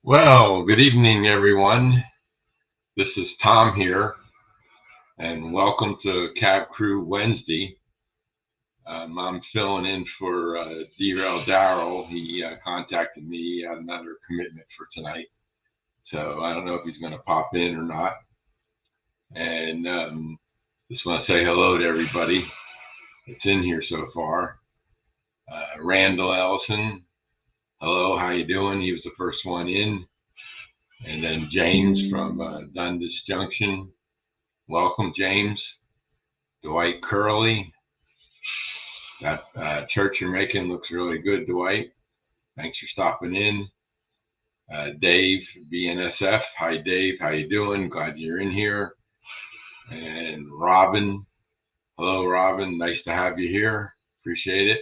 Well, good evening, everyone. This is Tom here, and welcome to Cab Crew Wednesday. I'm filling in for Derail Darrell. He contacted me. He had another commitment for tonight, so I don't know if he's going to pop in or not. And just want to say hello to everybody that's in here so far. Randall Ellison, hello, how you doing? He was the first one in. And then James from Dundas Junction. Welcome, James. Dwight Curley. That church you're making looks really good, Dwight. Thanks for stopping in. Dave, BNSF. Hi, Dave. How you doing? Glad you're in here. And Robin. Hello, Robin. Nice to have you here. Appreciate it.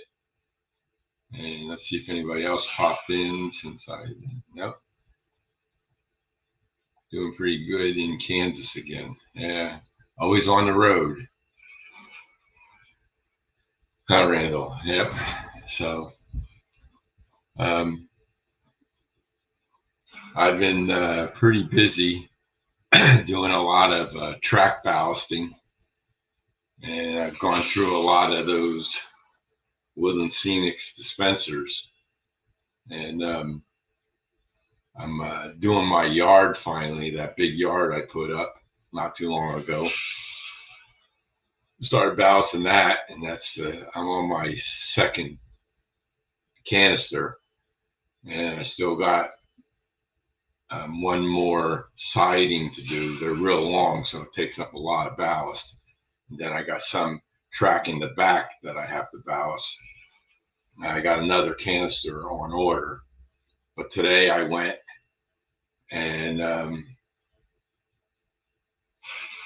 And let's see if anybody else popped in since nope. Doing pretty good in Kansas again. Yeah. Always on the road. Huh, Randall? Yep. So, I've been pretty busy doing a lot of track ballasting, and I've gone through a lot of those Woodland Scenics dispensers, and I'm doing my yard finally, that big yard I put up not too long ago. Started ballasting that, and I'm on my second canister, and I still got one more siding to do. They're real long, so it takes up a lot of ballast. And then I got some track in the back that I have to ballast. I got another canister on order, but today I went and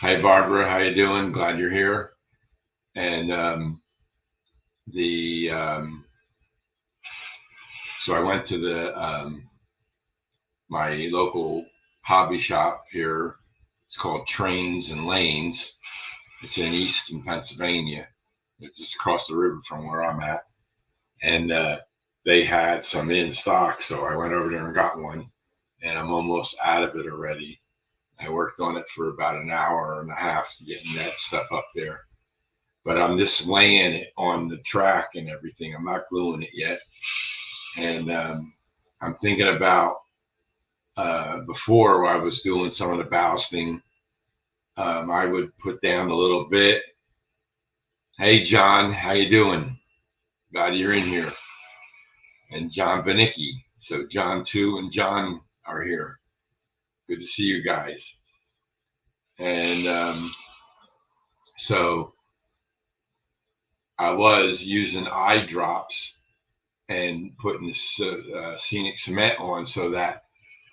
hi Barbara, how you doing? Glad you're here. And so I went to the my local hobby shop here. It's called Trains and Lanes. It's in Easton, Pennsylvania. It's just across the river from where I'm at. And they had some in stock, so I went over there and got one, and I'm almost out of it already. I worked on it for about an hour and a half to getting that stuff up there, but I'm just laying it on the track and everything. I'm not gluing it yet, and I'm thinking about before I was doing some of the ballasting, I would put down a little bit. Hey John, how you doing? Glad you're in here. And John Benicki. So John 2 and John are here. Good to see you guys. And so I was using eye drops and putting scenic cement on so that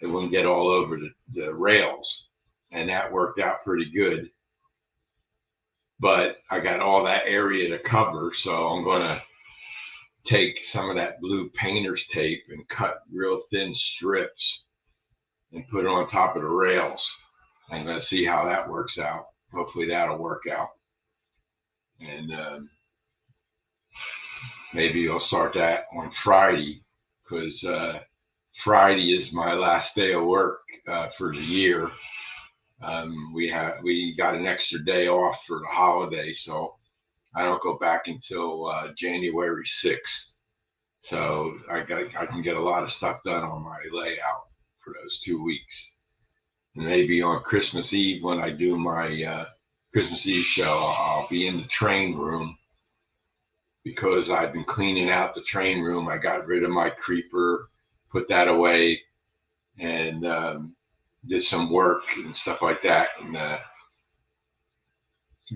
it wouldn't get all over the rails. And that worked out pretty good. But I got all that area to cover, so I'm going to take some of that blue painter's tape and cut real thin strips and put it on top of the rails. I'm going to see how that works out. Hopefully that'll work out. And maybe I'll start that on Friday, because Friday is my last day of work for the year. We got an extra day off for the holiday, so I don't go back until January 6th. So I can get a lot of stuff done on my layout for those 2 weeks. And maybe on Christmas Eve, when I do my Christmas Eve show, I'll be in the train room, because I've been cleaning out the train room. I got rid of my creeper, put that away, and did some work and stuff like that, and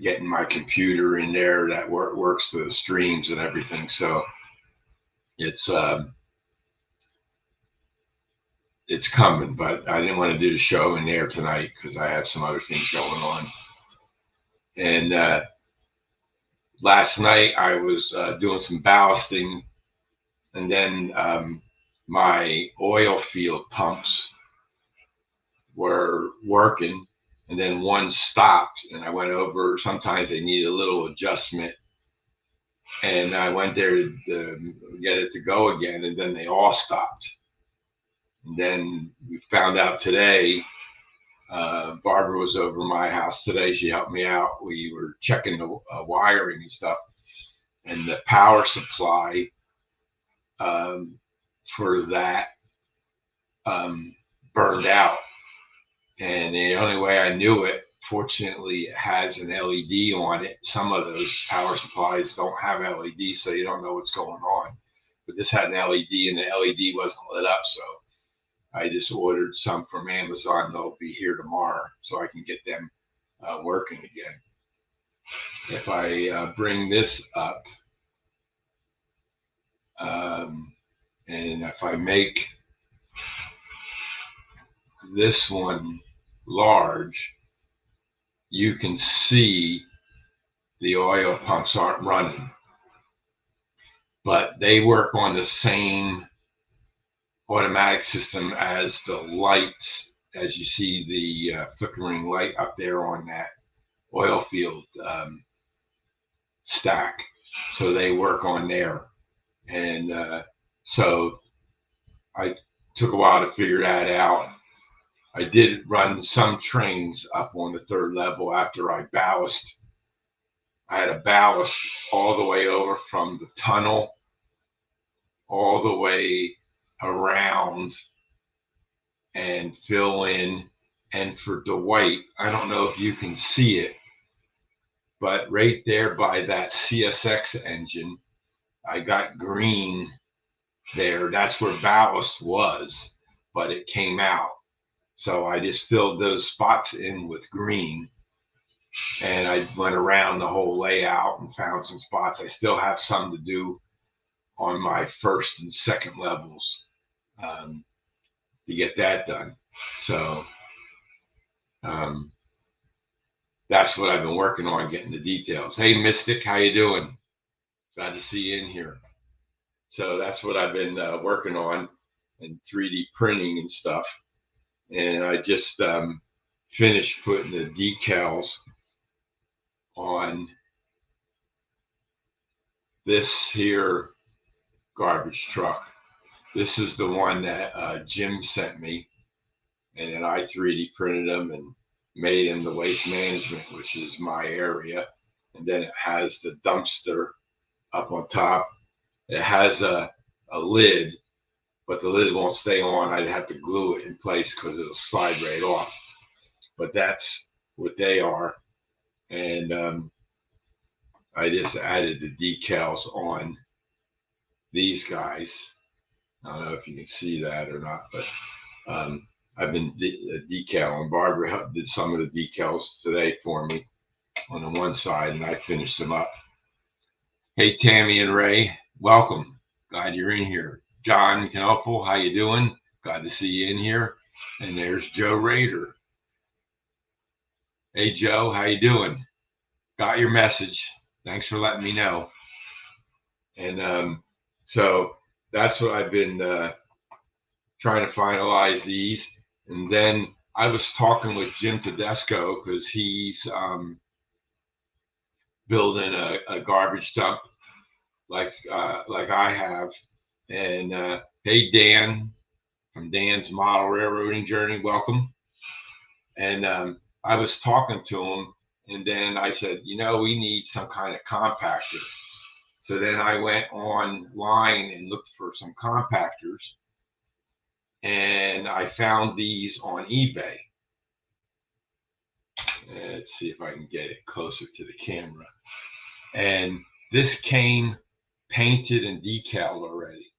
getting my computer in there that works the streams and everything. So it's coming, but I didn't want to do the show in there tonight because I have some other things going on. And last night I was doing some ballasting, and then my oil field pumps were working, and then one stopped, and I went over. Sometimes they need a little adjustment, and I went there to get it to go again, and then they all stopped. And then we found out today, Barbara was over my house today. She helped me out. We were checking the wiring and stuff, and the power supply um, for that burned out. And the only way I knew it, fortunately, it has an LED on it. Some of those power supplies don't have LED, so you don't know what's going on. But this had an LED, and the LED wasn't lit up, so I just ordered some from Amazon. They'll be here tomorrow, so I can get them working again. If I bring this up, and if I make this one large, you can see the oil pumps aren't running, but they work on the same automatic system as the lights, as you see the flickering light up there on that oil field stack. So they work on there. And so I took a while to figure that out. I did run some trains up on the third level after I ballast. I had a ballast all the way over from the tunnel, all the way around and fill in. And for Dwight, I don't know if you can see it, but right there by that CSX engine, I got green there. That's where ballast was, but it came out. So I just filled those spots in with green, and I went around the whole layout and found some spots. I still have some to do on my first and second levels to get that done. So that's what I've been working on, getting the details. Hey, Mystic, how you doing? Glad to see you in here. So that's what I've been working on, and 3D printing and stuff. And I just finished putting the decals on this here garbage truck. This is the one that Jim sent me, and then I 3D printed them and made them the waste management, which is my area. And then it has the dumpster up on top. It has a lid, but the lid won't stay on. I'd have to glue it in place because it'll slide right off. But that's what they are. And I just added the decals on these guys. I don't know if you can see that or not, but I've been decaling. Barbara did some of the decals today for me on the one side, and I finished them up. Hey, Tammy and Ray, welcome. Glad you're in here. John Knopfel, how you doing? Glad to see you in here. And there's Joe Rader. Hey, Joe, how you doing? Got your message. Thanks for letting me know. And so that's what I've been trying to finalize these. And then I was talking with Jim Tedesco because he's building a garbage dump like I have. And hey, Dan from Dan's Model Railroading Journey, welcome. And I was talking to him, and then I said, we need some kind of compactor. So then I went online and looked for some compactors, and I found these on eBay. Let's see if I can get it closer to the camera. And this came painted and decaled already,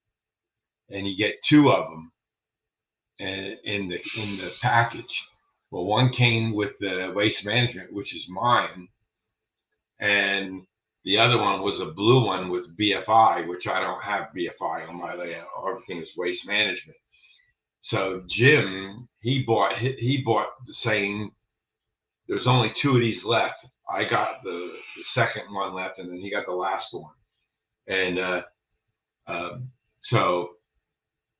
and you get two of them in the package. Well, one came with the waste management, which is mine, and the other one was a blue one with BFI, which I don't have BFI on my layout. Everything is waste management. So Jim, he bought the same. There's only two of these left. I got the second one left, and then he got the last one. And so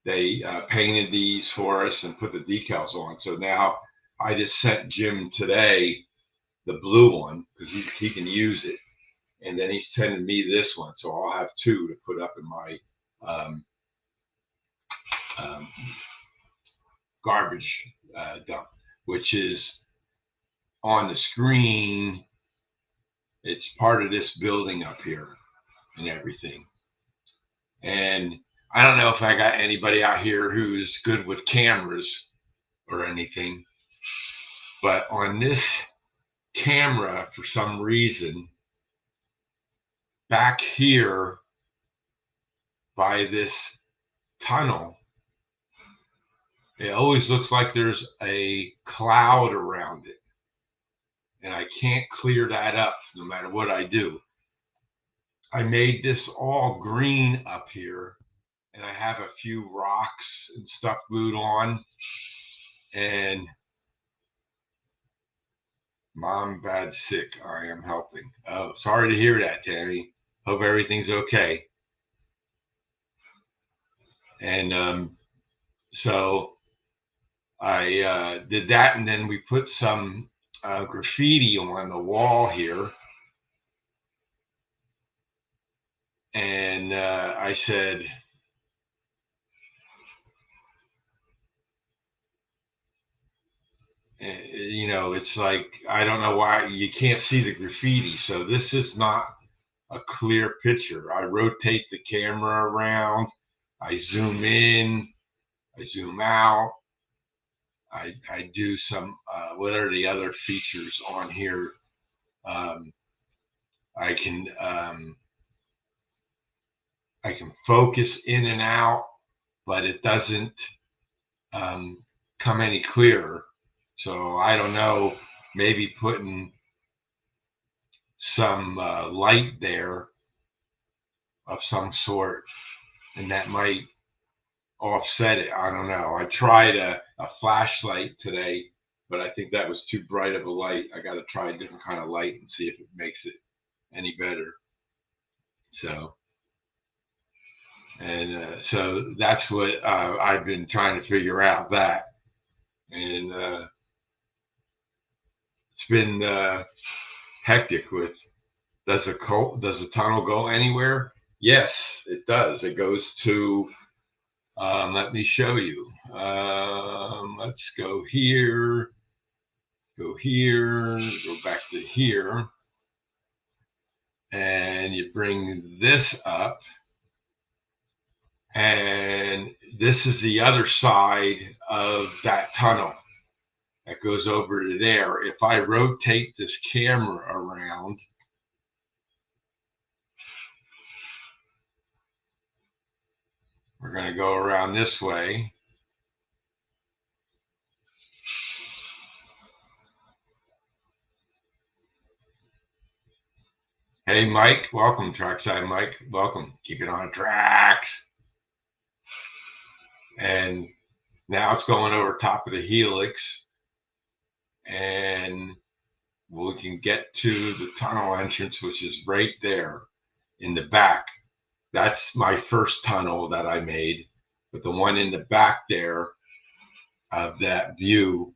they painted these for us and put the decals on. So now I just sent Jim today the blue one because he can use it. And then he's sending me this one. So I'll have two to put up in my garbage dump, which is on the screen. It's part of this building up here and everything. And I don't know if I got anybody out here who's good with cameras or anything, but on this camera, for some reason, back here by this tunnel, it always looks like there's a cloud around it. And I can't clear that up no matter what I do. I made this all green up here, and I have a few rocks and stuff glued on. And mom, bad, sick. I am helping. Oh, sorry to hear that, Tammy. Hope everything's okay. And so I did that, and then we put some graffiti on the wall here. And I said, you know, it's like, I don't know why you can't see the graffiti. So this is not a clear picture. I rotate the camera around, I zoom in, I zoom out, I do some, what are the other features on here? I can focus in and out, but it doesn't come any clearer. So I don't know, maybe putting some light there of some sort, and that might offset it. I don't know. I tried a flashlight today, but I think that was too bright of a light. I got to try a different kind of light and see if it makes it any better. So, and so that's what I've been trying to figure out that. And it's been hectic with, does the tunnel go anywhere? Yes, it does. It goes to, let me show you. Let's go here, go back to here. And you bring this up. And this is the other side of that tunnel that goes over to there. If I rotate this camera around, we're going to go around this way. Hey, Mike, welcome. Trackside Mike, welcome. Keep it on tracks. And now it's going over top of the helix. And we can get to the tunnel entrance, which is right there in the back. That's my first tunnel that I made. But the one in the back there of that view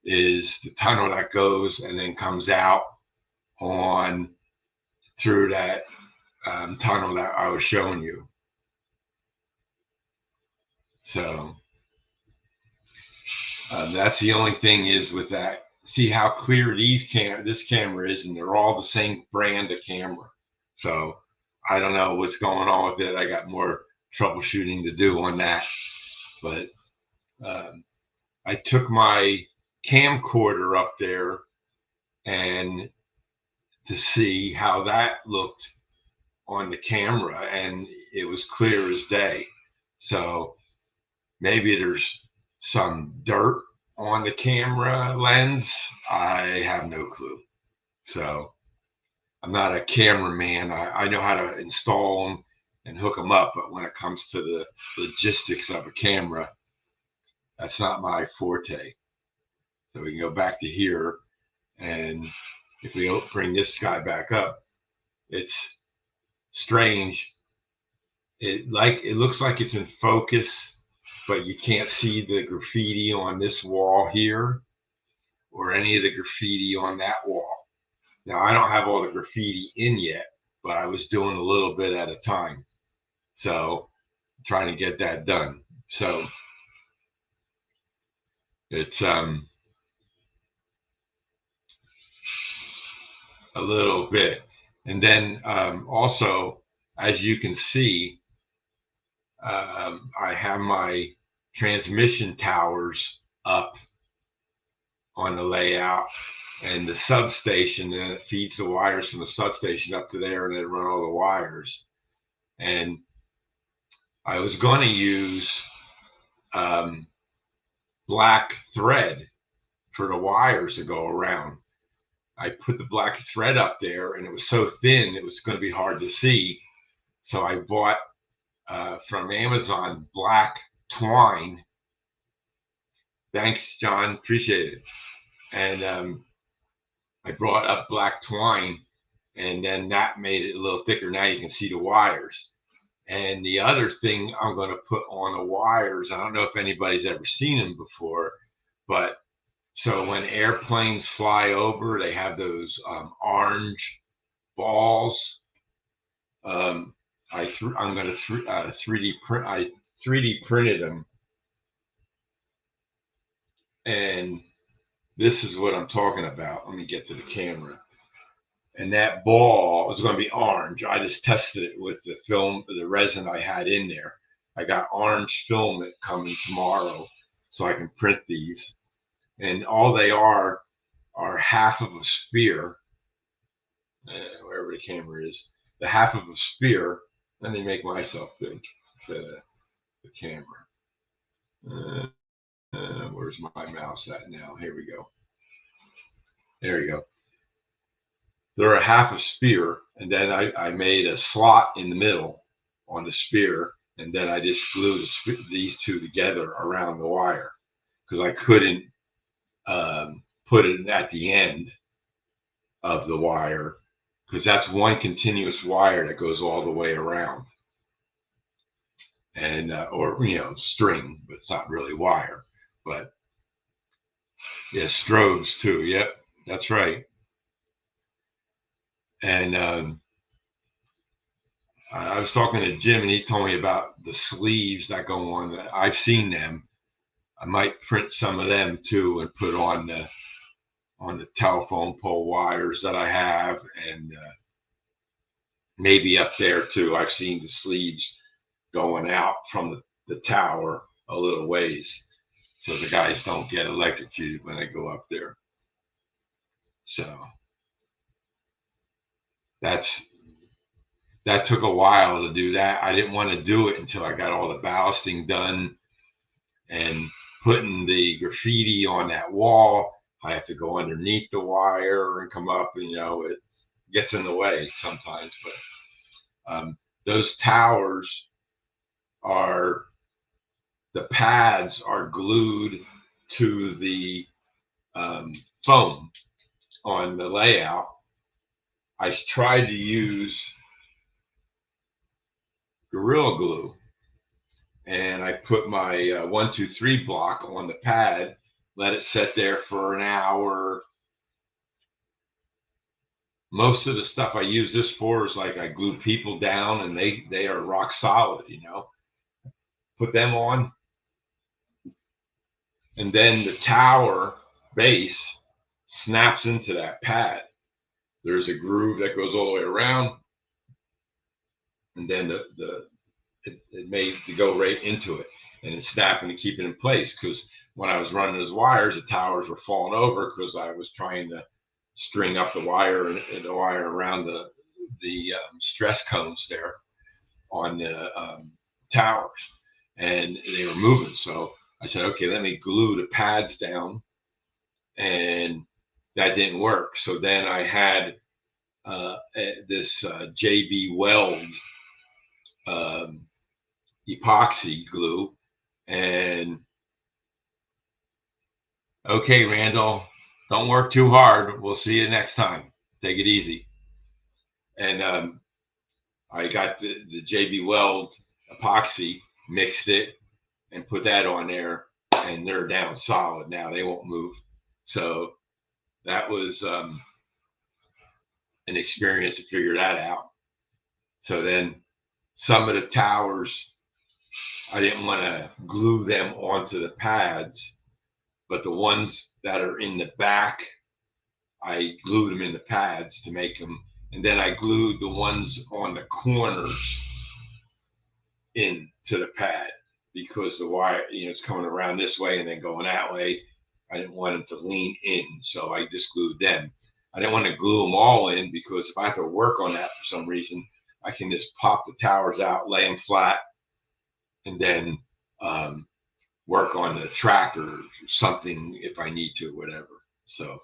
is the tunnel that goes and then comes out on through that tunnel that I was showing you. So that's the only thing is with that. See how clear this camera is, and they're all the same brand of camera. So I don't know what's going on with it. I got more troubleshooting to do on that. But I took my camcorder up there and to see how that looked on the camera, and it was clear as day. So maybe there's some dirt on the camera lens. I have no clue. So I'm not a cameraman. I know how to install them and hook them up, but when it comes to the logistics of a camera, that's not my forte. So we can go back to here, and if we bring this guy back up, it's strange. It looks like it's in focus, but you can't see the graffiti on this wall here or any of the graffiti on that wall. Now, I don't have all the graffiti in yet, but I was doing a little bit at a time. So I'm trying to get that done. So It's a little bit. And then also, as you can see, I have my transmission towers up on the layout, and the substation, and it feeds the wires from the substation up to there, and then run all the wires. And I was going to use black thread for the wires to go around. I put the black thread up there, and it was so thin it was going to be hard to see. So I bought from Amazon black twine. Thanks, John. Appreciate it. And I brought up black twine, and then that made it a little thicker. Now you can see the wires. And the other thing I'm going to put on the wires, I don't know if anybody's ever seen them before, but so when airplanes fly over, they have those orange balls. I'm going to 3D print. I 3D printed them, and this is what I'm talking about. Let me get to the camera. And that ball is going to be orange. I just tested it with the film, the resin I had in there. I got orange filament coming tomorrow, so I can print these. And all they are half of a sphere, wherever the camera is, the half of a sphere. Let me make myself big instead of the camera. Where's my mouse at now? Here we go. There you go. They're a half a sphere, and then I made a slot in the middle on the sphere, and then I just glue these two together around the wire because I couldn't put it at the end of the wire because that's one continuous wire that goes all the way around, and or string, but it's not really wire. But yeah, strobes too. Yep, that's right. And I was talking to Jim, and he told me about the sleeves that go on. I've seen them. I might print some of them too and put on the telephone pole wires that I have, and maybe up there too. I've seen the sleeves going out from the tower a little ways, so the guys don't get electrocuted when they go up there. So that took a while to do that. I didn't want to do it until I got all the ballasting done and putting the graffiti on that wall. I have to go underneath the wire and come up, and it gets in the way sometimes. But those towers the pads are glued to the foam on the layout. I tried to use Gorilla Glue, and I put my 1, 2, 3 block on the pad, let it sit there for an hour. Most of the stuff I use this for is like I glue people down, and they are rock solid, Put them on, and then the tower base snaps into that pad. There's a groove that goes all the way around, and then it made to go right into it, and it's snapping to keep it in place. Because when I was running those wires, the towers were falling over because I was trying to string up the wire and the wire around the stress cones there on the towers, and they were moving. So I said, okay, let me glue the pads down, and that didn't work. So then I had this JB Weld epoxy glue, and okay, Randall, don't work too hard. We'll see you next time. Take it easy. And I got the JB Weld epoxy, mixed it, and put that on there, and they're down solid now. They won't move. So that was an experience to figure that out. So then some of the towers, I didn't want to glue them onto the pads, but the ones that are in the back, I glued them in the pads to make them, and then I glued the ones on the corners into the pad because the wire, it's coming around this way and then going that way. I didn't want them to lean in, so I just glued them. I didn't want to glue them all in because if I have to work on that for some reason, I can just pop the towers out, lay them flat, and then work on the track or something if I need to, whatever. So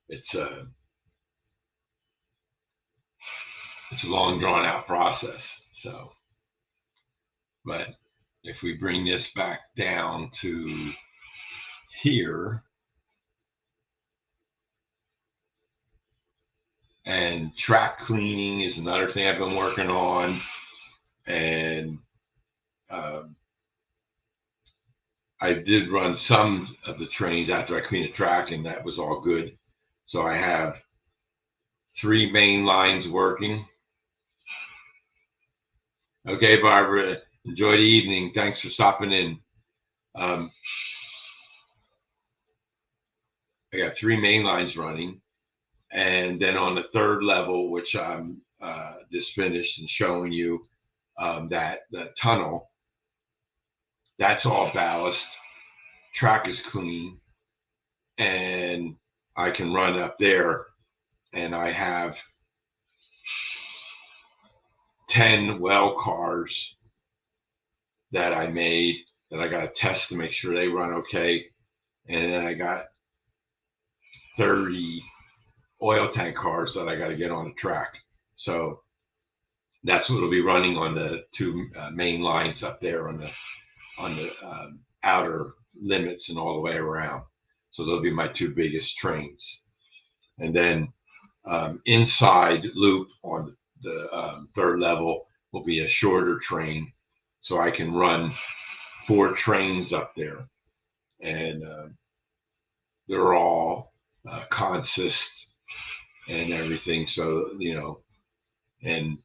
it's a long drawn out process. So, but if we bring this back down to here, and track cleaning is another thing I've been working on, and I did run some of the trains after I cleaned the track, and that was all good. So I have 3 main lines working. Okay, Barbara, enjoy the evening. Thanks for stopping in. I got 3 main lines running. And then on the 3rd level, which I'm just finished and showing you, that the tunnel, that's all ballast. Track is clean. And I can run up there. And I have 10 well cars that I made that I got to test to make sure they run okay. And then I got 30 oil tank cars that I got to get on the track. So that's what will be running on the 2 main lines up there on the outer limits and all the way around. So they'll be my 2 biggest trains. And then inside loop on the 3rd level will be a shorter train, so I can run 4 trains up there, and they're all consist and everything. So and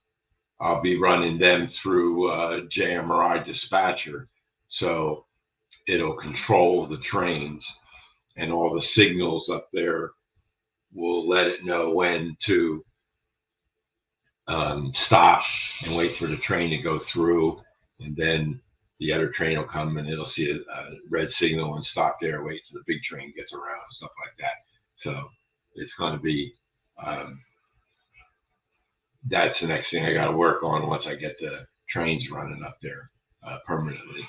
I'll be running them through JMRI dispatcher, so it'll control the trains, and all the signals up there will let it know when to stop and wait for the train to go through, and then the other train will come and it'll see a red signal and stop there, wait till the big train gets around, stuff like that. So it's going to be that's the next thing I got to work on once I get the trains running up there permanently.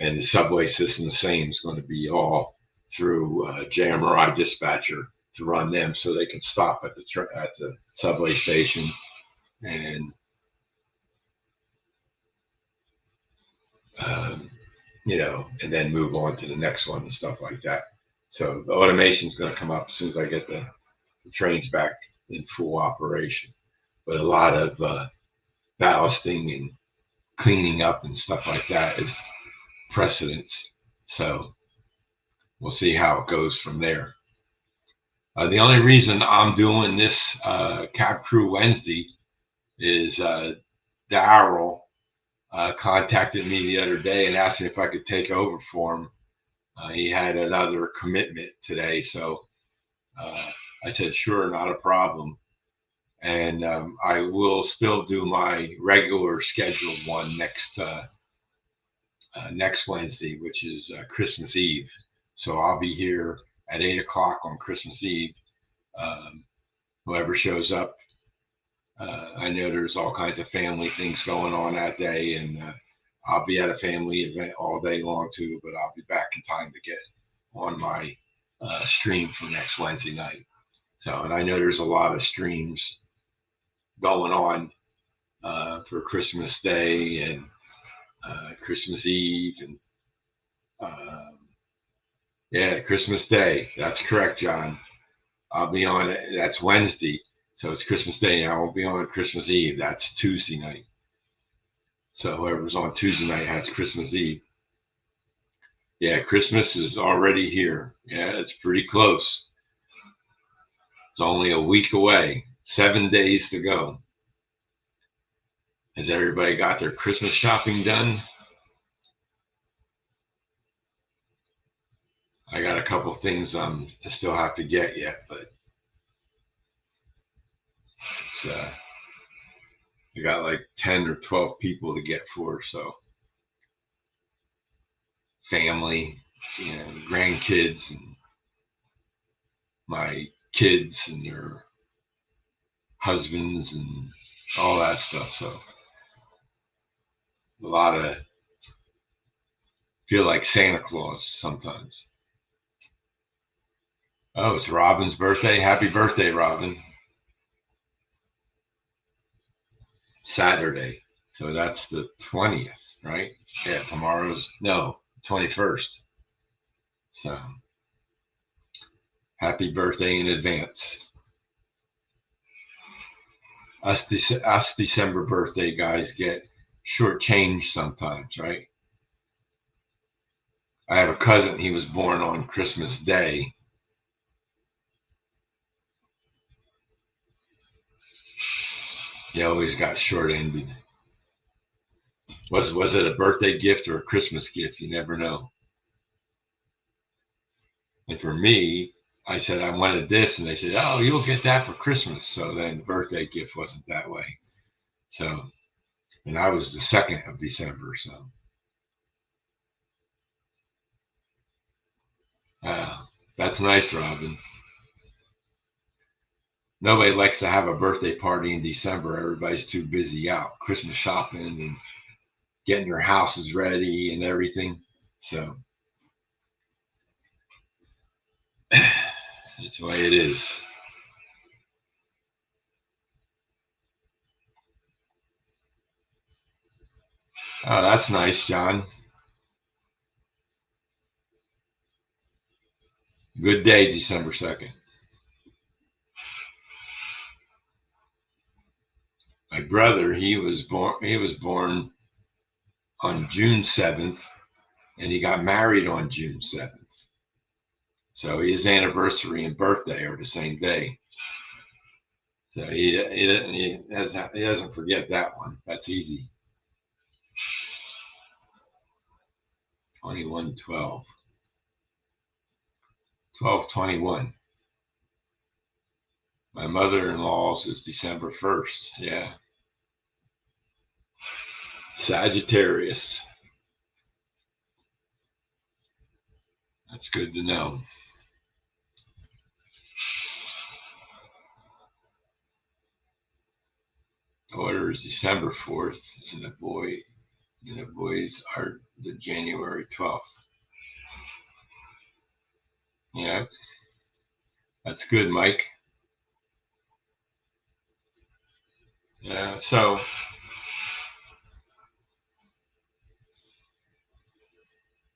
And the subway system, the same, is going to be all through JMRI dispatcher to run them, so they can stop at the subway station and and then move on to the next one and stuff like that. So the automation is going to come up as soon as I get the trains back in full operation. But a lot of ballasting and cleaning up and stuff like that is precedence. So we'll see how it goes from there. The only reason I'm doing this Cab Crew Wednesday is Daryl contacted me the other day and asked me if I could take over for him. He had another commitment today, so I said, sure, not a problem. And I will still do my regular scheduled one next Wednesday, which is Christmas Eve. So I'll be here at 8 o'clock on Christmas Eve. Whoever shows up. I know there's all kinds of family things going on that day, and I'll be at a family event all day long too, but I'll be back in time to get on my stream for next Wednesday night. So, and I know there's a lot of streams going on for Christmas Day and Christmas Eve and Christmas Day. That's correct, John. I'll be on it. That's Wednesday. So it's Christmas Day. I won't be on Christmas Eve. That's Tuesday night. So whoever's on Tuesday night has Christmas Eve. Yeah, Christmas is already here. Yeah, it's pretty close. It's only a week away. 7 days to go. Has everybody got their Christmas shopping done? I got a couple things I still have to get yet, but it's I got like 10 or 12 people to get for, so family, grandkids, and my kids and their husbands and all that stuff. So a lot of feel like Santa Claus sometimes. Oh, it's Robin's birthday. Happy birthday, Robin. Saturday. So that's the 20th, right? Yeah, tomorrow's, no, 21st. So happy birthday in advance. Us December birthday guys get shortchanged sometimes, right? I have a cousin, he was born on Christmas Day. He always got short-ended. Was it a birthday gift or a Christmas gift? You never know. And for me, I said I wanted this, and they said, "Oh, you'll get that for Christmas." So then the birthday gift wasn't that way. So, and I was the 2nd of December. So, that's nice, Robin. Nobody likes to have a birthday party in December. Everybody's too busy out Christmas shopping and getting their houses ready and everything. So, that's the way it is. Oh, that's nice, John. Good day, December 2nd. My brother, he was born on June 7th, and he got married on June 7th. So his anniversary and birthday are the same day. So he doesn't forget that one. That's easy. 21/12. 12/21. My mother-in-law's is December 1st. Yeah. Sagittarius. That's good to know. Daughter is December 4th, and the boys are the January 12th. Yeah, that's good, Mike. Yeah, so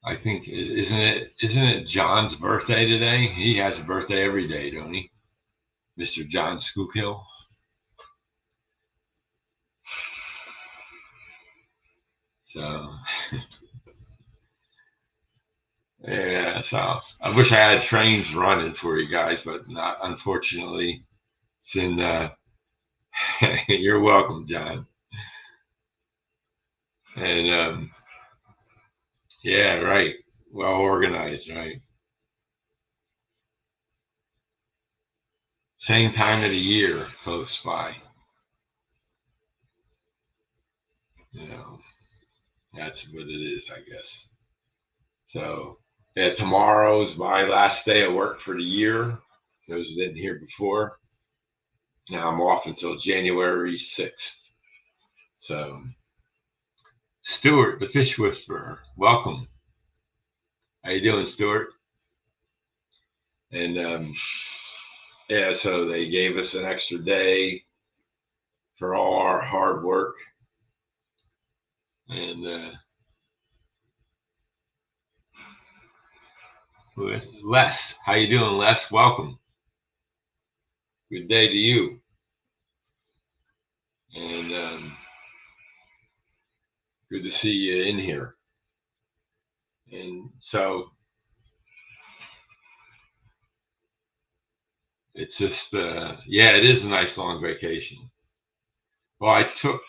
I think isn't it John's birthday today? He has a birthday every day, don't he? Mr. John Skookhill. So yeah, so I wish I had trains running for you guys, but not unfortunately. It's in you're welcome, John. And yeah, right. Well organized, right? Same time of the year, close by. You know, that's what it is, I guess. So yeah, tomorrow's my last day at work for the year. Those who didn't hear before. Now I'm off until January 6th. So Stuart, the fish whisperer, welcome. How you doing, Stuart? And yeah, so they gave us an extra day for all our hard work. And who is Les? How you doing, Les? Welcome. Good day to you. And good to see you in here. And so it's just, yeah, it is a nice long vacation. Well, I took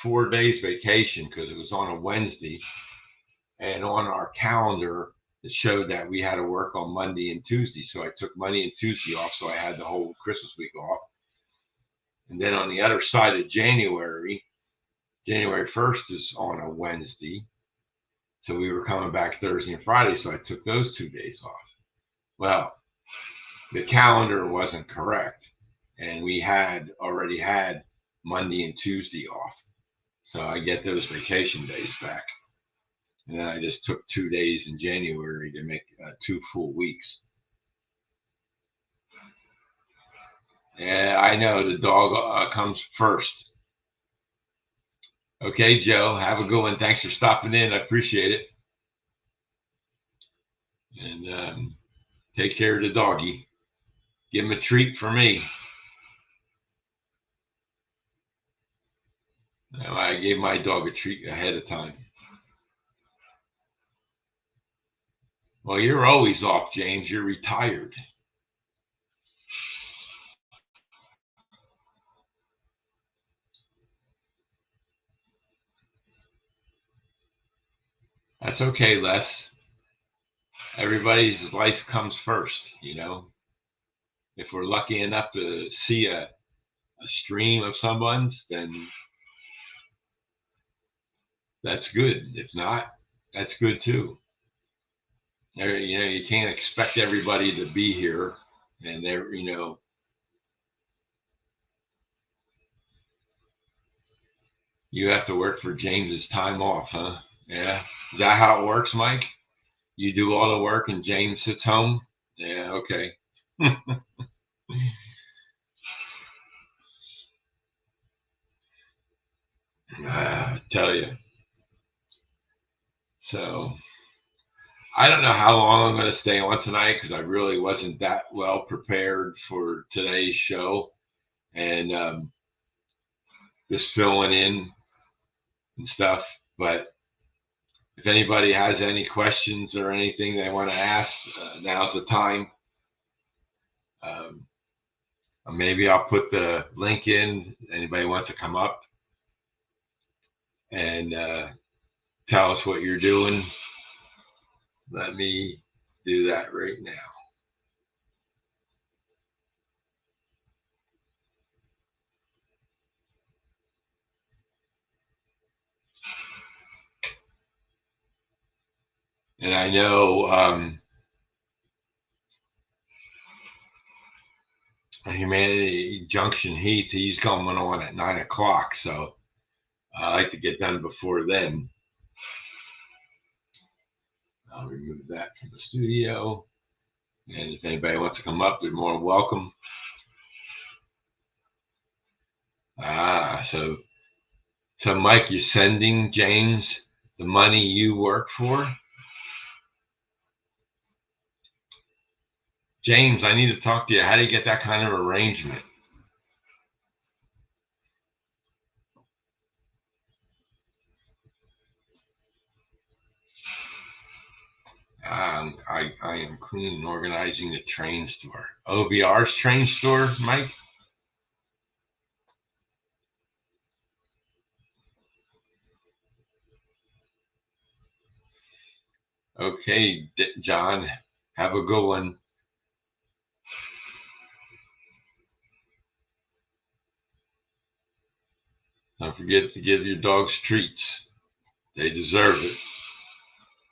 4 days vacation because it was on a Wednesday. And on our calendar, it showed that we had to work on Monday and Tuesday. So I took Monday and Tuesday off. So I had the whole Christmas week off. And then on the other side of January 1st is on a Wednesday. So we were coming back Thursday and Friday. So I took those 2 days off. Well, the calendar wasn't correct. And we had already had Monday and Tuesday off. So I get those vacation days back. And then I just took 2 days in January to make 2 full weeks. Yeah, I know the dog comes first. Okay, Joe, have a good one. Thanks for stopping in. I appreciate it. And take care of the doggy. Give him a treat for me. I gave my dog a treat ahead of time. Well, you're always off, James. You're retired. That's okay, Les. Everybody's life comes first, you know. If we're lucky enough to see a stream of someone's, then that's good. If not, that's good too. You can't expect everybody to be here, and they're, you have to work for James's time off, huh? Yeah. Is that how it works, Mike? You do all the work and James sits home? Yeah, okay. I tell you. So I don't know how long I'm going to stay on tonight because I really wasn't that well prepared for today's show, and just filling in and stuff. But if anybody has any questions or anything they want to ask, now's the time. Maybe I'll put the link in. Anybody wants to come up and tell us what you're doing, let me do that right now. And I know Humanity Junction Heath, he's coming on at 9 o'clock. So I like to get done before then. I'll remove that from the studio. And if anybody wants to come up, they're more than welcome. So Mike, you're sending James the money you work for? James, I need to talk to you. How do you get that kind of arrangement? I am cleaning and organizing the train store. OBR's train store, Mike? Okay, John, have a good one. Don't forget to give your dogs treats. They deserve it.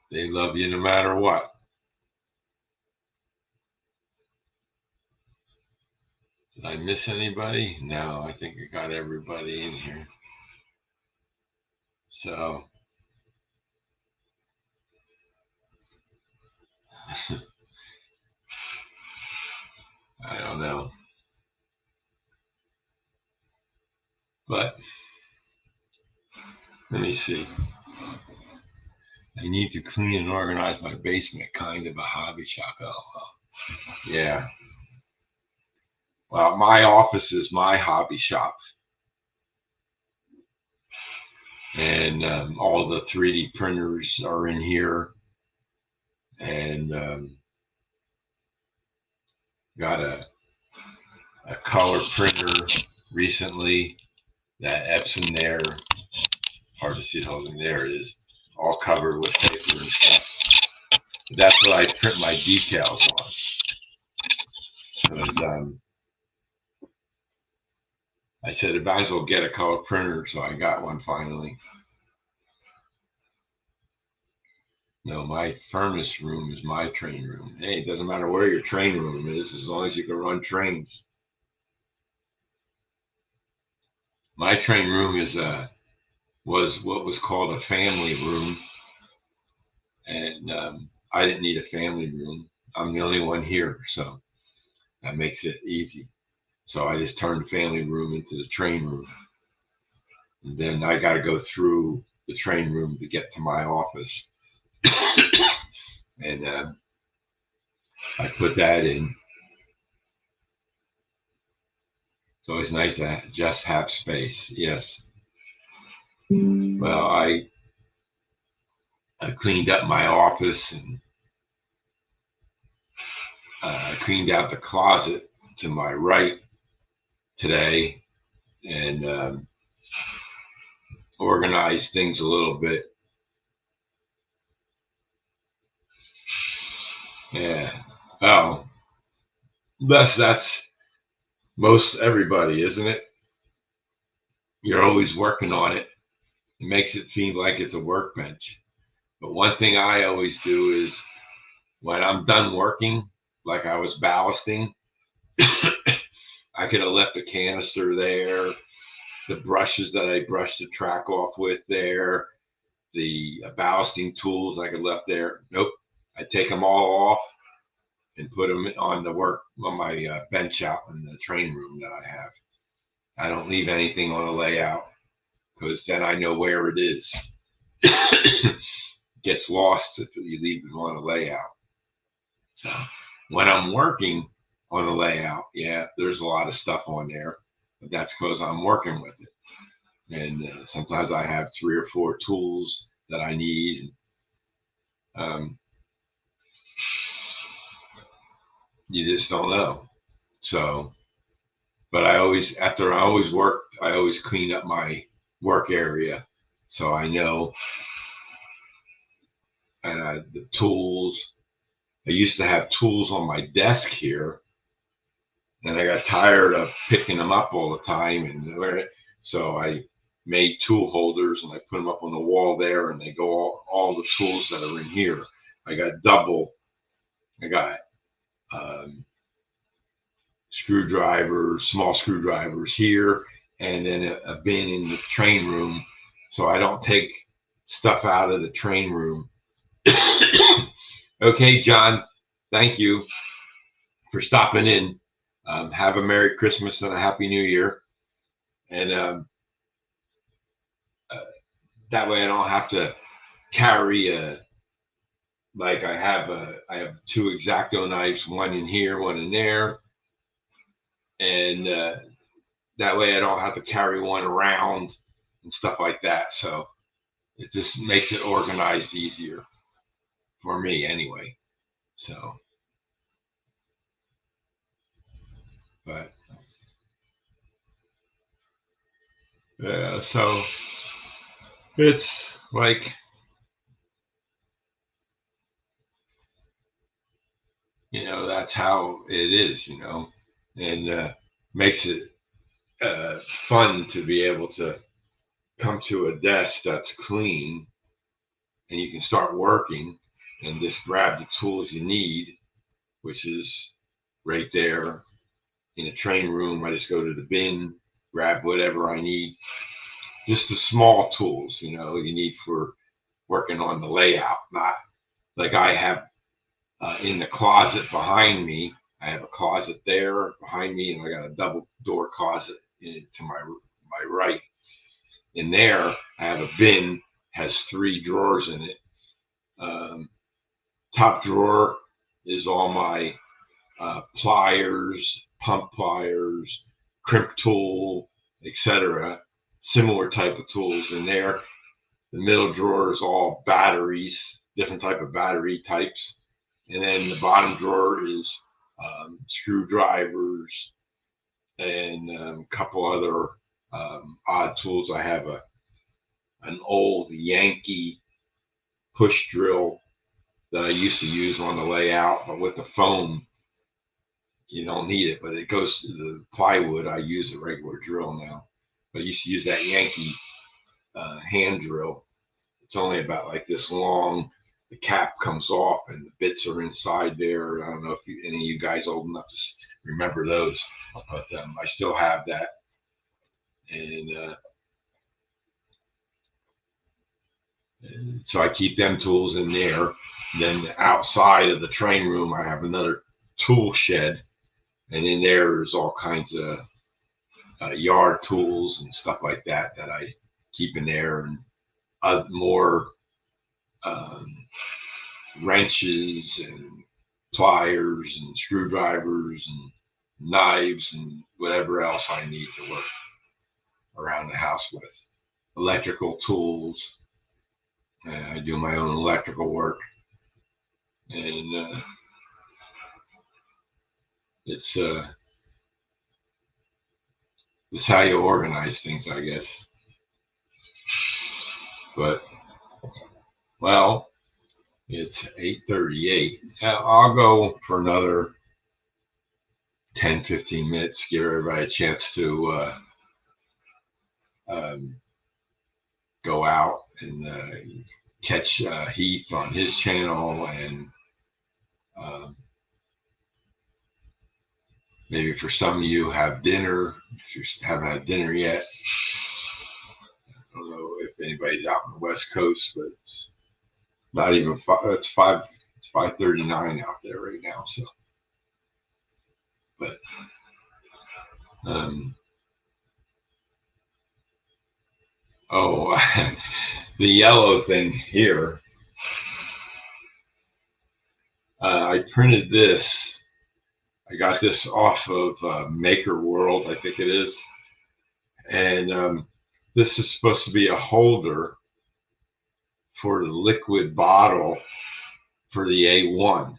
They love you no matter what. Did I miss anybody? No, I think I got everybody in here. So, I don't know. But, let me see. I need to clean and organize my basement, kind of a hobby shop. Oh, yeah. Well, my office is my hobby shop. And all the 3D printers are in here. And got a color printer recently that Epson there. Hard to see it holding. There it is. all covered with paper and stuff. But that's what I print my decals on. Because I said I might as well get a color printer, so I got one finally. No, my furnace room is my train room. Hey, it doesn't matter where your train room is, as long as you can run trains. My train room was what was called a family room, and I didn't need a family room. I'm the only one here, so that makes it easy. So I just turned the family room into the train room. And then I got to go through the train room to get to my office. And I put that in. It's always nice to just have space. Yes. Well, I cleaned up my office, and I cleaned out the closet to my right today, and organized things a little bit. Yeah. Oh, that's most everybody, isn't it? You're always working on it. It makes it seem like it's a workbench. But one thing I always do is when I'm done working, like I was ballasting, I could have left the canister there, the brushes that I brushed the track off with there, the ballasting tools I could left there. Nope. I take them all off and put them on the work on my bench out in the train room that I have. I don't leave anything on the layout because then I know where it is. Gets lost if you leave it on a layout. So when I'm working on a layout, yeah, there's a lot of stuff on there, but that's because I'm working with it. And sometimes I have 3 or 4 tools that I need. You just don't know. So, but after I always worked, I always clean up my work area. So I know the tools. I used to have tools on my desk here, and I got tired of picking them up all the time. And so I made tool holders, and I put them up on the wall there, and they go all the tools that are in here. I got screwdrivers, small screwdrivers here, and then a bin in the train room, so I don't take stuff out of the train room. Okay, John, thank you for stopping in. Have a Merry Christmas and a Happy New Year. And that way I don't have to carry like I have 2 X-Acto knives, one in here, one in there. And that way I don't have to carry one around and stuff like that. So it just makes it organized easier for me anyway. So, but yeah, so it's like, that's how it is, and makes it fun to be able to come to a desk that's clean and you can start working and just grab the tools you need, which is right there in a train room. I just go to the bin, grab whatever I need, just the small tools, you need for working on the layout, not like I have in the closet behind me. I have a closet there behind me, and I got a double door closet to my right. In there, I have a bin, has 3 drawers in it. Top drawer is all my pliers, pump pliers, crimp tool, etc. Similar type of tools in there. The middle drawer is all batteries, different type of battery types. And then the bottom drawer is screwdrivers and a couple other odd tools. I have an old Yankee push drill that I used to use on the layout, but with the foam, you don't need it. But it goes to the plywood. I use a regular drill now. But I used to use that Yankee hand drill. It's only about like this long. The cap comes off and the bits are inside there. I don't know if any of you guys old enough to remember those, but I still have that. And so I keep them tools in there. Then outside of the train room, I have another tool shed, and in there's all kinds of yard tools and stuff like that that I keep in there, and more wrenches and pliers and screwdrivers and knives and whatever else I need to work around the house with. Electrical tools. I do my own electrical work, and it's how you organize things, I guess. But well, it's 8:38. I'll go for another 10-15 minutes, give everybody a chance to go out and catch Heath on his channel, and maybe for some of you have dinner if you haven't had dinner yet. I don't know if anybody's out on the West Coast, but it's not even it's 5:39 out there right now. So, but the yellow thing here. I printed this. I got this off of Maker World, I think it is, and this is supposed to be a holder for the liquid bottle for the A1.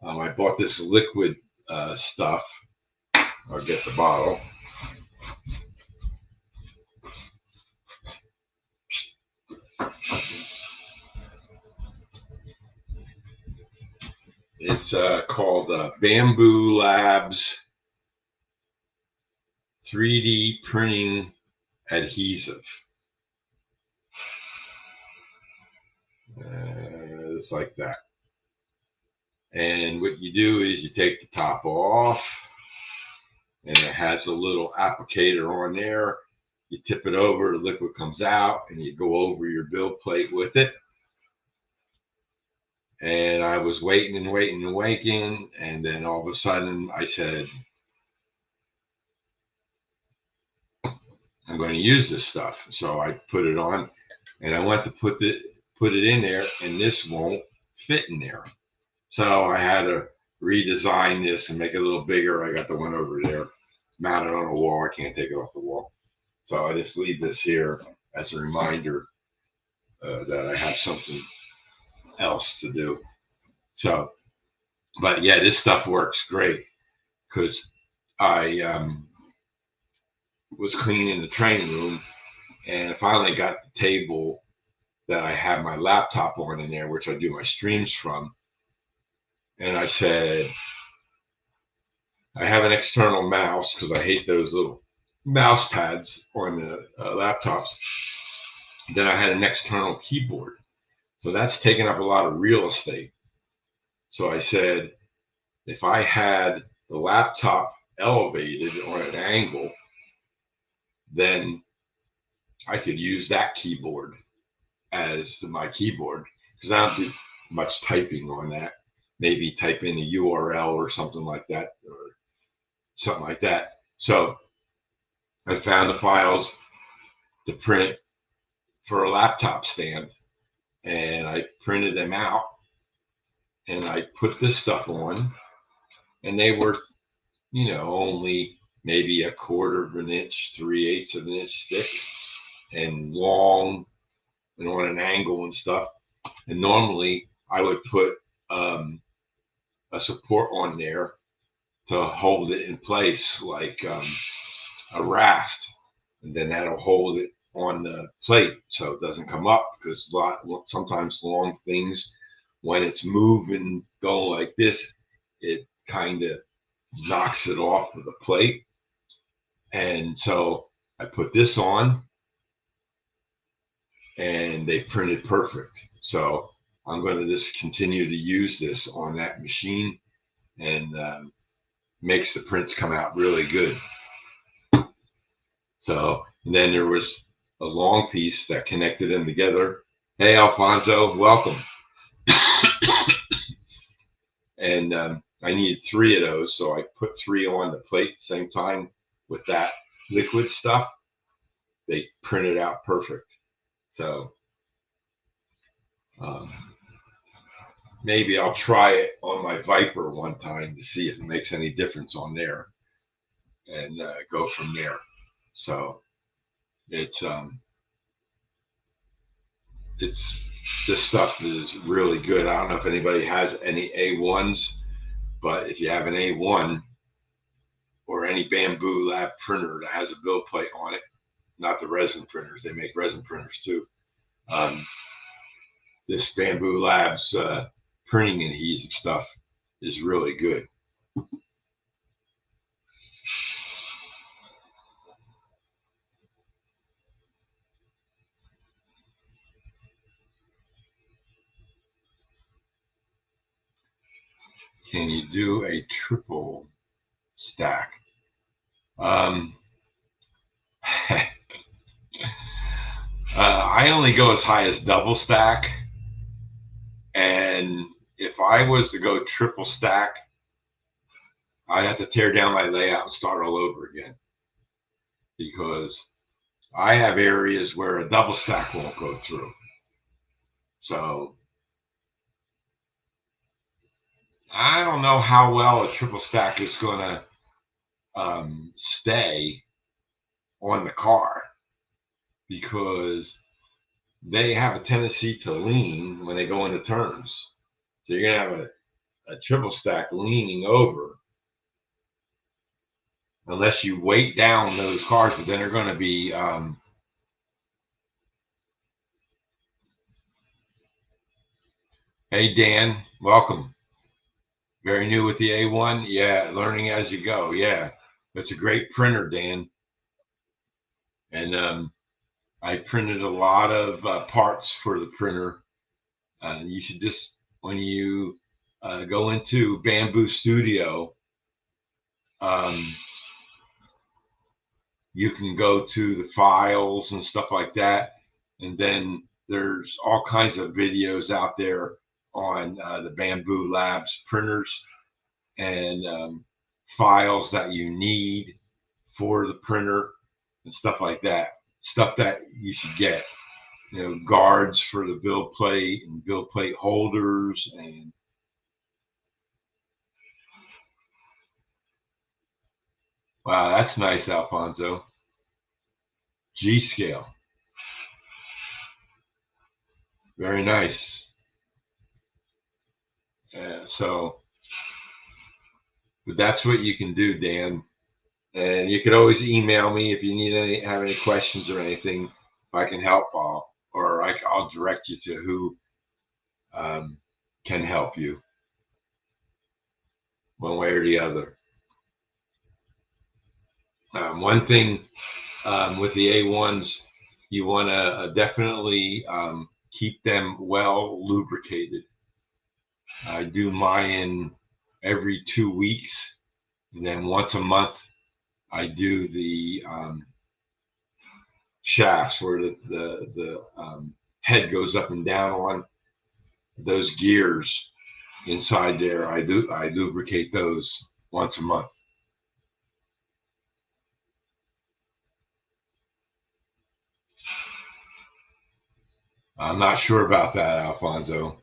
I bought this liquid stuff. I'll get the bottle. It's called Bamboo Labs 3D Printing Adhesive. It's like that. And what you do is you take the top off, and it has a little applicator on there. You tip it over, the liquid comes out, and you go over your build plate with it. And I was waiting, and then all of a sudden I said, I'm going to use this stuff. So I put it on, and I went to put it in there, and this won't fit in there. So I had to redesign this and make it a little bigger. I got the one over there mounted on a wall. I can't take it off the wall. So I just leave this here as a reminder that I have something else to do. So, but yeah, this stuff works great, because I was cleaning the training room, and I finally got the table that I have my laptop on in there, which I do my streams from. And I said, I have an external mouse because I hate those little mouse pads on the laptops. Then I had an external keyboard. So that's taking up a lot of real estate. So I said, if I had the laptop elevated on an angle, then I could use that keyboard as my keyboard, because I don't do much typing on that. Maybe type in a URL or something like that, So I found the files to print for a laptop stand, and I printed them out, and I put this stuff on, and they were, only maybe 1/4 of an inch, 3/8 of an inch thick, and long, and on an angle and stuff. And normally I would put a support on there to hold it in place, like a raft, and then that'll hold it on the plate so it doesn't come up, because sometimes long things, when it's moving, going like this, it kind of knocks it off of the plate. And so I put this on, and they printed perfect. So I'm going to just continue to use this on that machine, and makes the prints come out really good. So, and then there was a long piece that connected them together. Hey, Alfonso, welcome. And I needed 3 of those, so I put 3 on the plate at the same time with that liquid stuff. They printed out perfect. So maybe I'll try it on my Viper one time to see if it makes any difference on there, and go from there. So it's this stuff is really good. I don't know if anybody has any A1s, but if you have an A1 or any Bamboo Lab printer that has a build plate on it, not the resin printers, they make resin printers too. This Bamboo Labs printing adhesive stuff is really good. Can you do a triple stack? I only go as high as double stack, and if I was to go triple stack, I'd have to tear down my layout and start all over again, because I have areas where a double stack won't go through. So I don't know how well a triple stack is going to stay on the car, because they have a tendency to lean when they go into turns. So you're going to have a triple stack leaning over, unless you weight down those cars, but then they're going to be hey Dan, welcome. Very new with the A1. Yeah, learning as you go. Yeah, it's a great printer, Dan. And I printed a lot of parts for the printer. You should just, when you go into Bamboo Studio, you can go to the files and stuff like that. And then there's all kinds of videos out there on the Bamboo Labs printers, and files that you need for the printer and stuff like that. Stuff that you should get, guards for the build plate and build plate holders. And wow, that's nice, Alfonso. G scale. Very nice. So, but that's what you can do, Dan. And you can always email me if you have any questions or anything. If I can help, I'll direct you to who can help you one way or the other. One thing with the A1s, you want to definitely keep them well lubricated. I do mine every 2 weeks, and then once a month I do the shafts where the head goes up and down on those gears inside there. I lubricate those once a month. I'm not sure about that, Alfonso.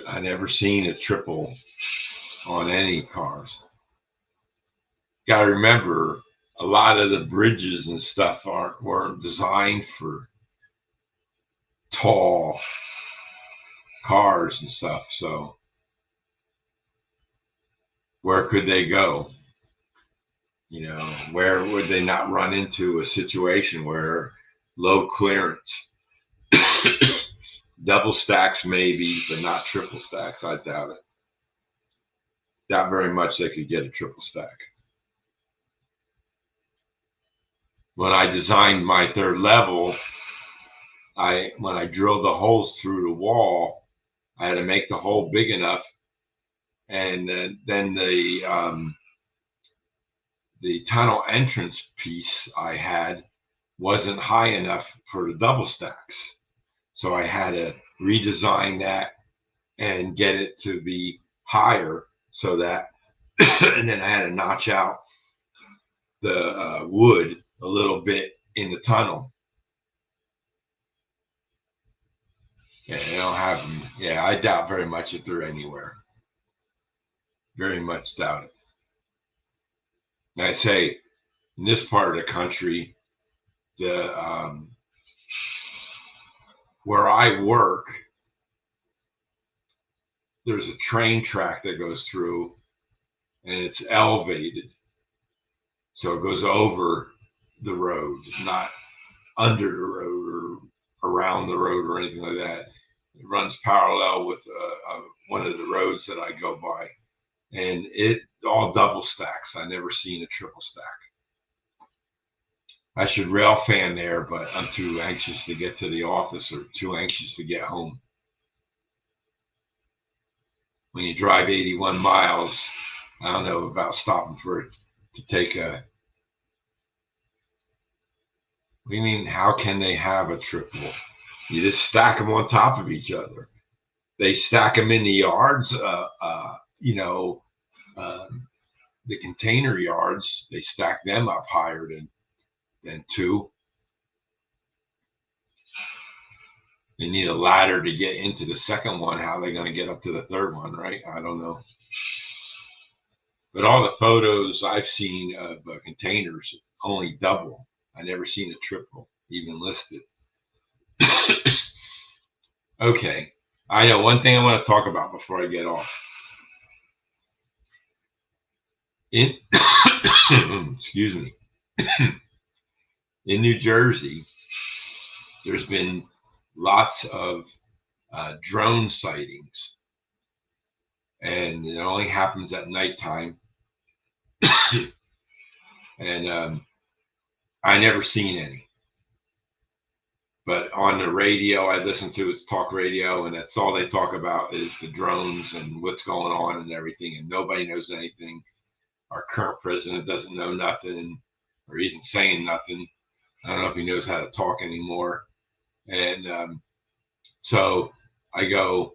I never seen a triple on any cars. Got to remember, a lot of the bridges and stuff weren't designed for tall cars and stuff. So where could they go? You know, where would they not run into a situation where low clearance, double stacks maybe, but not triple stacks? I doubt it. Doubt very much they could get a triple stack. When I designed my third level, when I drilled the holes through the wall, I had to make the hole big enough, and then the tunnel entrance piece I had wasn't high enough for the double stacks. So I had to redesign that and get it to be higher so that, and then I had to notch out the wood a little bit in the tunnel. Yeah, they don't have them. Yeah, I doubt very much if they're anywhere. Very much doubt it. And I say, in this part of the country, the where I work, there's a train track that goes through, and it's elevated, so it goes over the road, not under the road or around the road or anything like that. It runs parallel with one of the roads that I go by, and it all double stacks. I never seen a triple stack. I should rail fan there, but I'm too anxious to get to the office or too anxious to get home. When you drive 81 miles, I don't know about stopping for it to take a. What do you mean? How can they have a triple? You just stack them on top of each other. They stack them in the yards. You know, the container yards. They stack them up higher than two. They need a ladder to get into the second one. How are they going to get up to the third one, right? I don't know. But all the photos I've seen of containers only double. I never seen a triple even listed. Okay. I know one thing I want to talk about before I get off. Excuse me. In New Jersey, there's been lots of drone sightings, and it only happens at nighttime. And I never seen any. But on the radio, I listen to it's talk radio, and that's all they talk about is the drones and what's going on and everything, and nobody knows anything. Our current president doesn't know nothing, or isn't saying nothing. I don't know if he knows how to talk anymore. And so I go,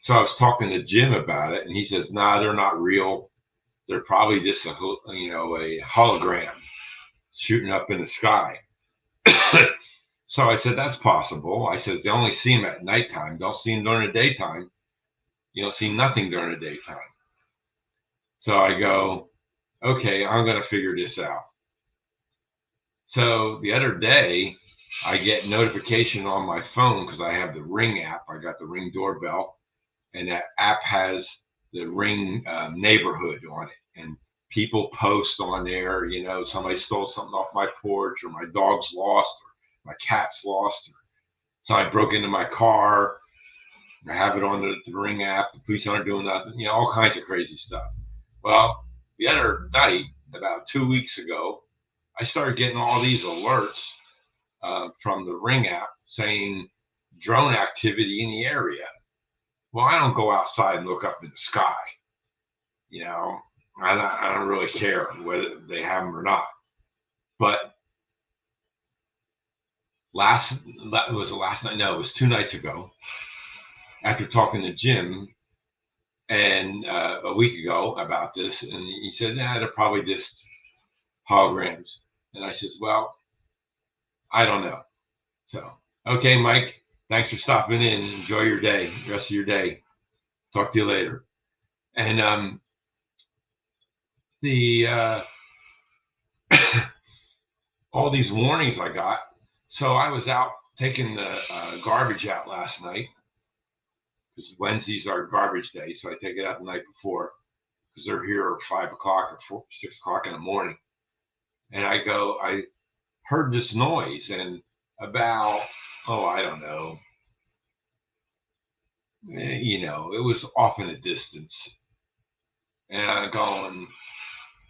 so I was talking to Jim about it, and he says, nah, they're not real. They're probably just a hologram shooting up in the sky. So I said, that's possible. I said, they only see them at nighttime. Don't see them during the daytime. You don't see nothing during the daytime. So I go, okay, I'm going to figure this out. So the other day, I get notification on my phone because I have the Ring app. I got the Ring doorbell, and that app has the Ring neighborhood on it. And people post on there, you know, somebody stole something off my porch, or my dog's lost, or my cat's lost, or somebody broke into my car. I have it on the Ring app. The police aren't doing nothing, you know, all kinds of crazy stuff. Well, the other night, about 2 weeks ago, I started getting all these alerts from the Ring app saying drone activity in the area. Well, I don't go outside and look up in the sky. You know, I don't really care whether they have them or not. But it was 2 nights ago, after talking to Jim and a week ago about this, and he said, they're probably just holograms. And I said, well, I don't know. So, okay, Mike, thanks for stopping in. Enjoy your day, the rest of your day. Talk to you later. And the all these warnings I got. So I was out taking the garbage out last night, because Wednesdays are garbage day. So I take it out the night before because they're here at 5 o'clock or 6 o'clock in the morning. And I heard this noise, and about, I don't know, it was off in the distance. And I'm going,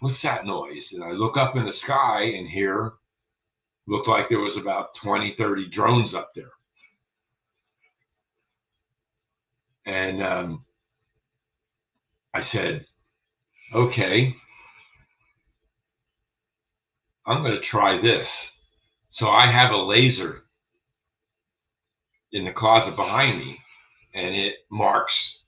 what's that noise? And I look up in the sky, and here looked like there was about 20, 30 drones up there. And I said, okay, I'm going to try this. So I have a laser in the closet behind me, and it marks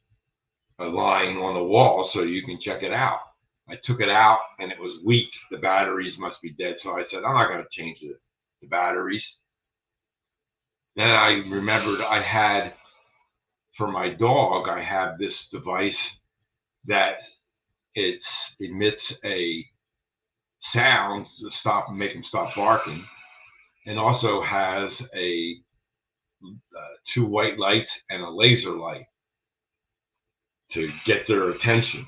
a line on the wall so you can check it out. I took it out, and it was weak. The batteries must be dead. So I said, I'm not going to change the batteries. Then I remembered I had, for my dog, I have this device that it emits a sound to stop and make them stop barking, and also has two white lights and a laser light to get their attention.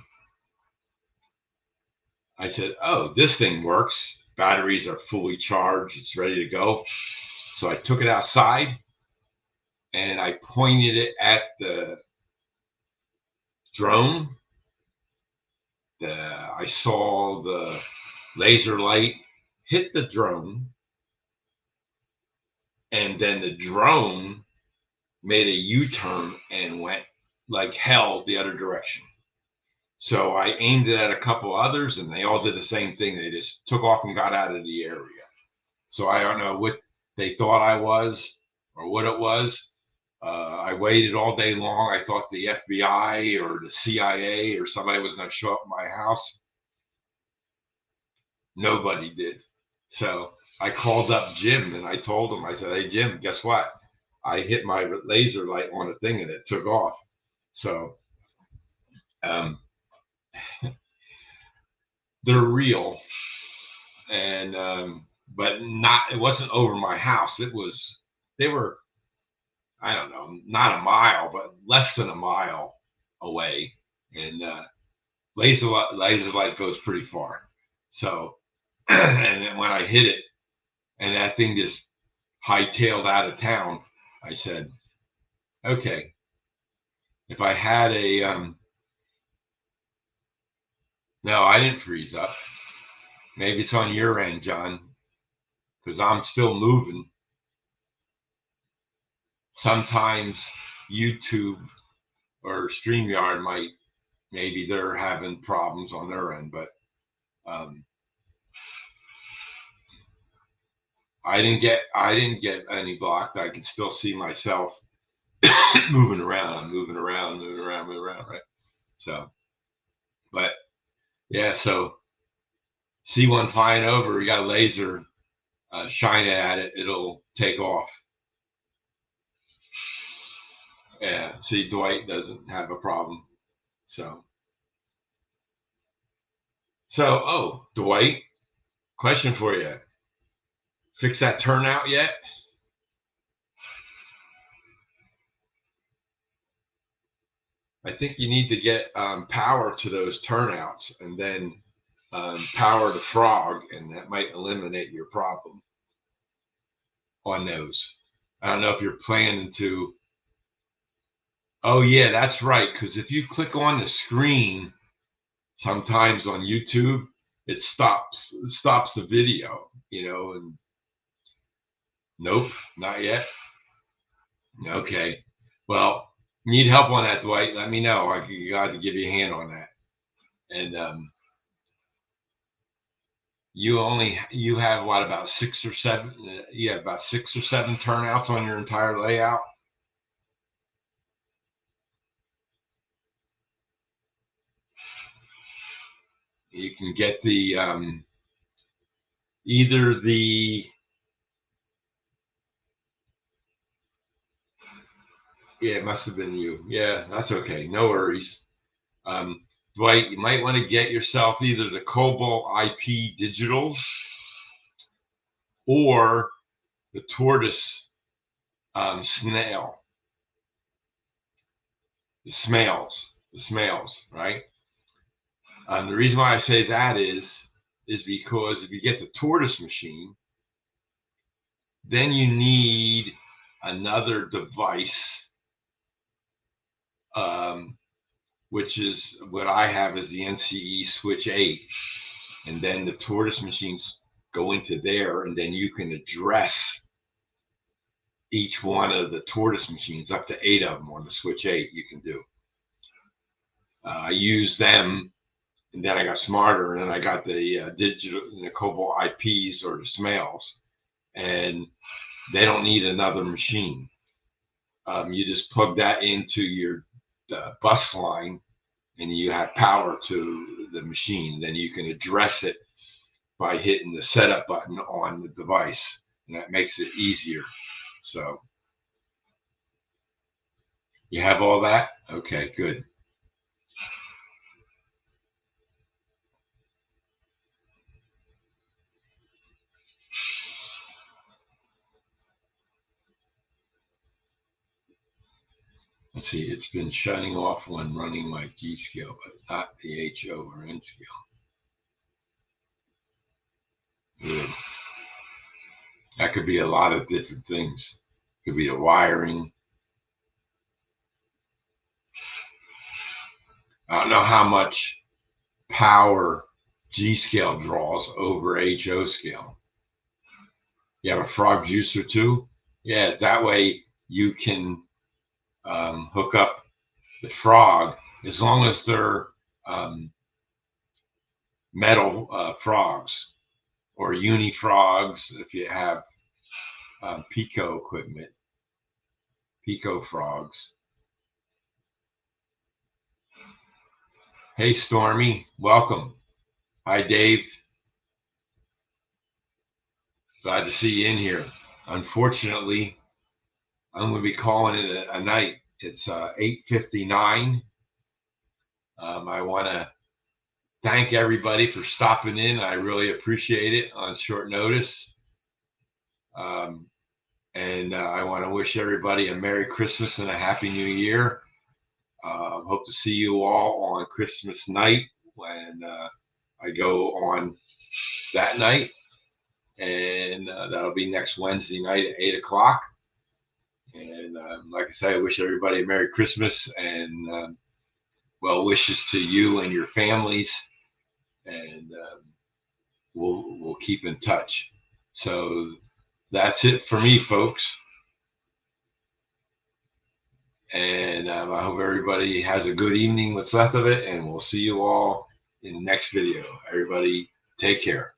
I said, oh, this thing works. Batteries are fully charged. It's ready to go. So I took it outside and I pointed it at the drone. I saw the laser light hit the drone, and then the drone made a U-turn and went like hell the other direction. So I aimed it at a couple others, and they all did the same thing. They just took off and got out of the area. So I don't know what they thought I was or what it was. I waited all day long. I thought the FBI or the CIA or somebody was going to show up at my house. Nobody did. So I called up Jim and I told him, I said, hey, Jim, guess what? I hit my laser light on the thing and it took off. So they're real. And but it wasn't over my house. They were, I don't know, not a mile, but less than a mile away. And laser light goes pretty far. So, and then when I hit it, and that thing just hightailed out of town, I said, okay, if I had no, I didn't freeze up. Maybe it's on your end, John, because I'm still moving. Sometimes YouTube or StreamYard maybe they're having problems on their end, but I didn't get any blocked. I can still see myself moving around. I'm moving around, right? So, but yeah, so see one flying over, you got a laser, shine it at it, it'll take off. Yeah, see, Dwight doesn't have a problem. So, oh, Dwight, question for you. Fix that turnout yet? I think you need to get power to those turnouts and then power the frog, and that might eliminate your problem on those. I don't know if you're planning to. Oh, yeah, that's right. Because if you click on the screen, sometimes on YouTube, it stops the video, and nope, not yet. Okay. Well, need help on that, Dwight? Let me know. I can got to give you a hand on that. And you have what, about 6 or 7? You have about 6 or 7 turnouts on your entire layout. You can get the either the yeah, it must have been you. Yeah, that's okay. No worries. Dwight, you might want to get yourself either the Cobalt IP digitals or the tortoise snail. the smells, right? The reason why I say that is because if you get the tortoise machine, then you need another device, which is what I have is the NCE Switch 8. And then the tortoise machines go into there, and then you can address each one of the tortoise machines, up to 8 of them on the Switch 8 you can do. I use them, and then I got smarter, and then I got the digital, the Cobalt IPs or the Smails, and they don't need another machine. You just plug that into your bus line, and you have power to the machine. Then you can address it by hitting the setup button on the device, and that makes it easier. So you have all that? Okay, good. Let's see, it's been shutting off when running my G scale, but not the HO or N scale. Good. That could be a lot of different things. Could be the wiring. I don't know how much power G scale draws over HO scale. You have a frog juicer too? Yeah, that way you can hook up the frog, as long as they're metal frogs or uni frogs. If you have Pico equipment, Pico frogs. Hey, Stormy, welcome. Hi, Dave. Glad to see you in here. Unfortunately, I'm going to be calling it a night. It's 8:59. I want to thank everybody for stopping in. I really appreciate it on short notice. And I want to wish everybody a Merry Christmas and a Happy New Year. Hope to see you all on Christmas night when I go on that night. And that'll be next Wednesday night at 8 o'clock. And like I say, I wish everybody a Merry Christmas and well wishes to you and your families. And we'll keep in touch. So that's it for me, folks. And I hope everybody has a good evening, what's left of it, and we'll see you all in the next video. Everybody, take care.